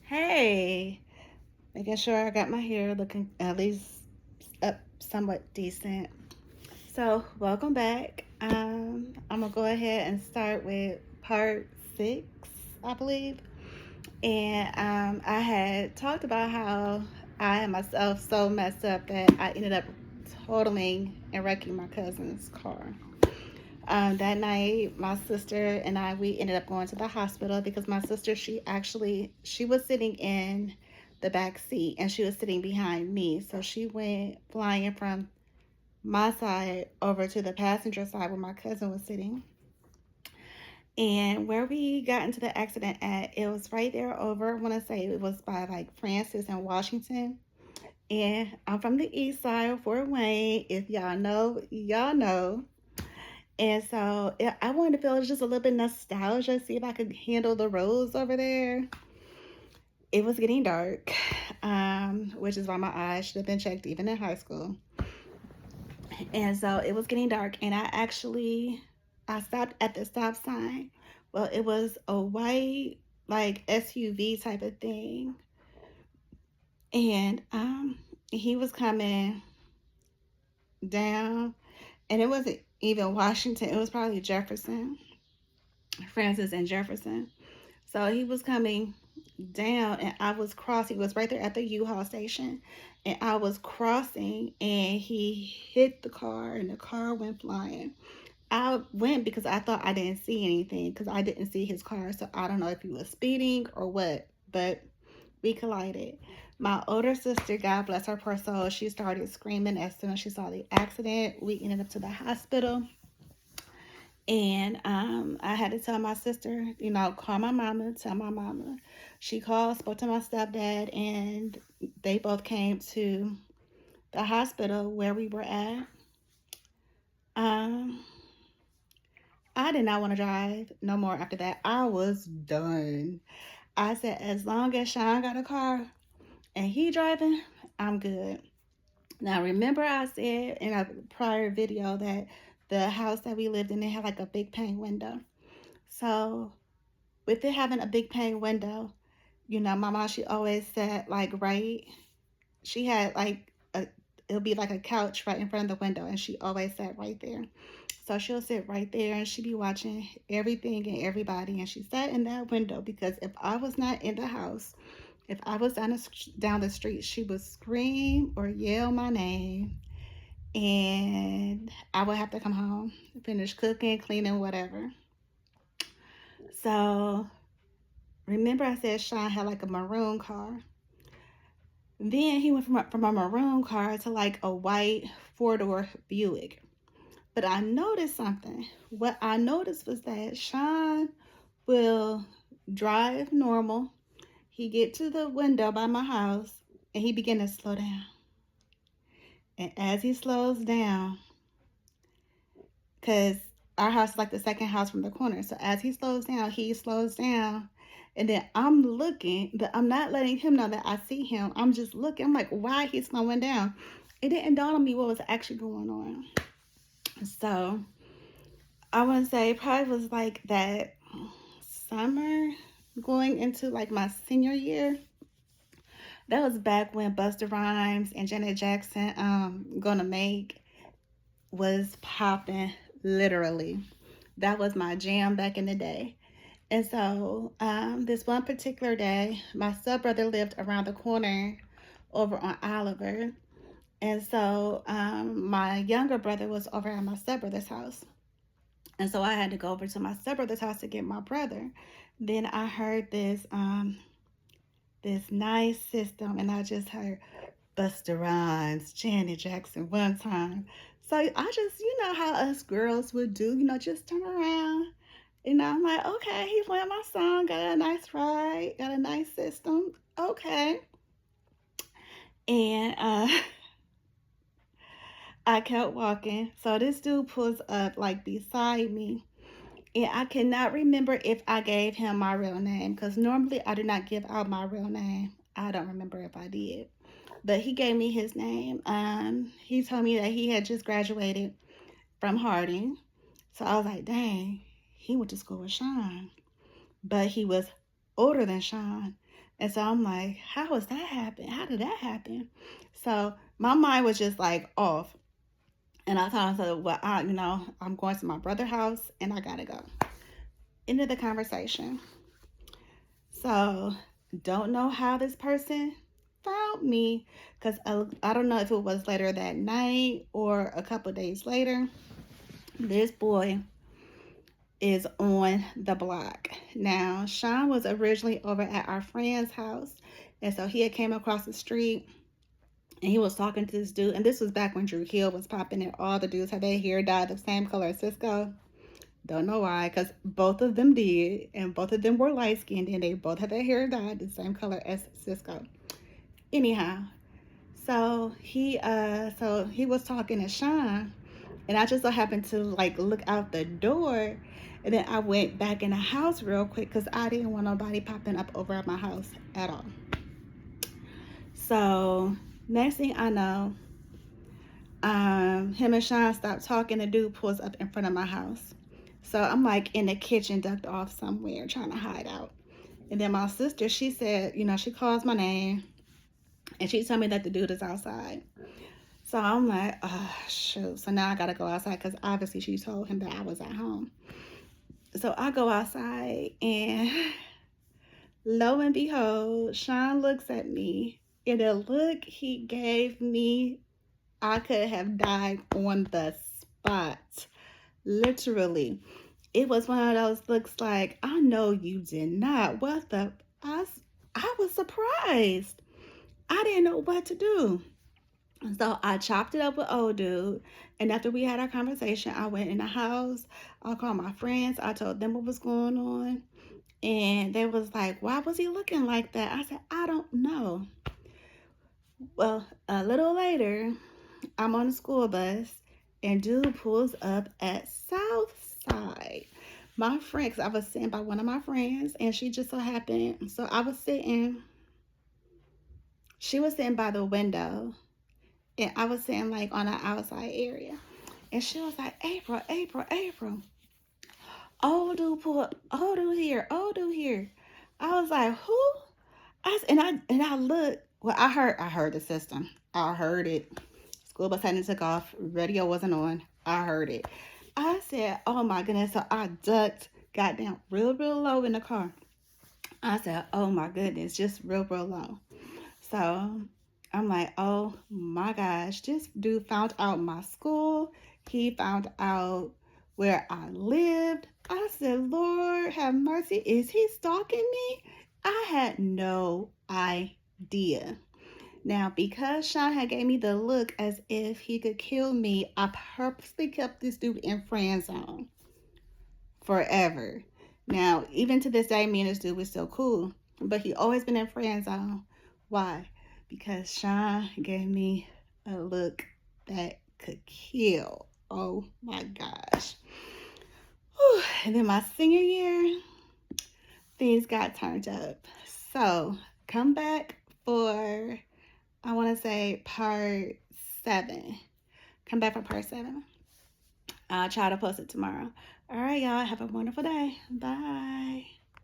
Hey, making sure I got my hair looking at least up somewhat decent. So, welcome back. I'm gonna go ahead and start with part 6, I believe. And I had talked about how I had myself so messed up that I ended up totaling and wrecking my cousin's car. That night, my sister and we ended up going to the hospital because my sister, she was sitting in the back seat and she was sitting behind me. So she went flying from my side over to the passenger side where my cousin was sitting. And where we got into the accident at, it was right there over, I want to say it was by like Francis and Washington. And I'm from the east side of Fort Wayne. If y'all know, y'all know. And so I wanted to feel just a little bit nostalgia, see if I could handle the roads over there. It was getting dark, which is why my eyes should have been checked even in high school. And so it was getting dark, and I stopped at the stop sign. Well, it was a white like SUV type of thing, and he was coming down, and it wasn't even Washington; it was probably Jefferson, Francis and Jefferson. So he was coming down and I was crossing. It was right there at the U-Haul station. And I was crossing and he hit the car and the car went flying. I went because I thought I didn't see anything because I didn't see his car. So I don't know if he was speeding or what, but we collided. My older sister, God bless her poor soul, she started screaming as soon as she saw the accident. We ended up to the hospital. And I had to tell my sister, call my mama, tell my mama. She called, spoke to my stepdad, and they both came to the hospital where we were at. Um, I did not want to drive no more after that. I was done. I said, as long as Sean got a car and he driving, I'm good. Now, remember I said in a prior video that the house that we lived in, it had like a big pane window. So with it having a big pane window, my mom, she always said like she had like it'll be like a couch right in front of the window and she always sat right there. So she'll sit right there and she'd be watching everything and everybody and she sat in that window because if I was not in the house, if I was down the street, she would scream or yell my name and I would have to come home, finish cooking, cleaning, whatever. So remember I said Sean had like a maroon car. Then he went from a maroon car to like a white four-door Buick. But I noticed something. What I noticed was that Sean will drive normal. He get to the window by my house and he begin to slow down. And as he slows down, because our house is like the second house from the corner. So as he slows down. And then I'm looking, but I'm not letting him know that I see him. I'm just looking. I'm like, why he's slowing down? It didn't dawn on me what was actually going on. So I want to say it probably was like that summer going into like my senior year. That was back when Busta Rhymes and Janet Jackson Gonna Make was popping literally. That was my jam back in the day. And so this one particular day, my step brother lived around the corner over on Oliver. And so my younger brother was over at my stepbrother's house. And so I had to go over to my stepbrother's house to get my brother. Then I heard this nice system, and I just heard Busta Rhymes, Janet Jackson one time. So I just, how us girls would do, just turn around. I'm like, okay, he playing my song, got a nice ride, got a nice system. Okay. And I kept walking. So this dude pulls up like beside me. And I cannot remember if I gave him my real name because normally I do not give out my real name. I don't remember if I did. But he gave me his name. He told me that he had just graduated from Harding. So I was like, dang, he went to school with Sean. But he was older than Sean. And so I'm like, how was that happen? How did that happen? So my mind was just like off. And I told him, well, I'm going to my brother's house and I gotta go. End of the conversation. So don't know how this person found me because I don't know if it was later that night or a couple days later. This boy is on the block. Now, Sean was originally over at our friend's house, and so he had came across the street and he was talking to this dude. And this was back when Drew Hill was popping, and all the dudes had their hair dyed the same color as Cisco. Don't know why, because both of them did, and both of them were light skinned, and they both had their hair dyed the same color as Cisco. Anyhow, so he was talking to Sean, and I just so happened to like look out the door, and then I went back in the house real quick because I didn't want nobody popping up over at my house at all. So next thing I know, him and Sean stopped talking. The dude pulls up in front of my house. So I'm like in the kitchen, ducked off somewhere, trying to hide out. And then my sister, she said, she calls my name, and she told me that the dude is outside. So I'm like, oh, shoot. So now I got to go outside because obviously she told him that I was at home. So I go outside, and lo and behold, Sean looks at me. And the look he gave me, I could have died on the spot. Literally. It was one of those looks like, I know you did not. What the? I was surprised. I didn't know what to do. So I chopped it up with old dude. And after we had our conversation, I went in the house. I called my friends. I told them what was going on. And they was like, why was he looking like that? I said, I don't know. Well, a little later, I'm on the school bus, and dude pulls up at Southside. My friend, cause I was sitting by one of my friends, and she just so happened. So she was sitting by the window, and I was sitting like on the outside area. And she was like, April, April, April. Old dude here. I was like, who? I looked. Well, I heard the system. I heard it. School bus hadn't took off. Radio wasn't on. I heard it. I said, oh my goodness. So I ducked, got down real low in the car. I said, oh my goodness, just real low. So I'm like, oh my gosh, this dude found out my school. He found out where I lived. I said, Lord have mercy. Is he stalking me? I had no idea. Now, because Sean had gave me the look as if he could kill me, I purposely kept this dude in friend zone forever. Now, even to this day, me and this dude was still cool, but he always been in friend zone. Why? Because Sean gave me a look that could kill. Oh my gosh. Whew. And then my senior year, things got turned up. So come back for, I want to say, part 7. Come back for part 7. I'll try to post it tomorrow. All right, y'all. Have a wonderful day. Bye.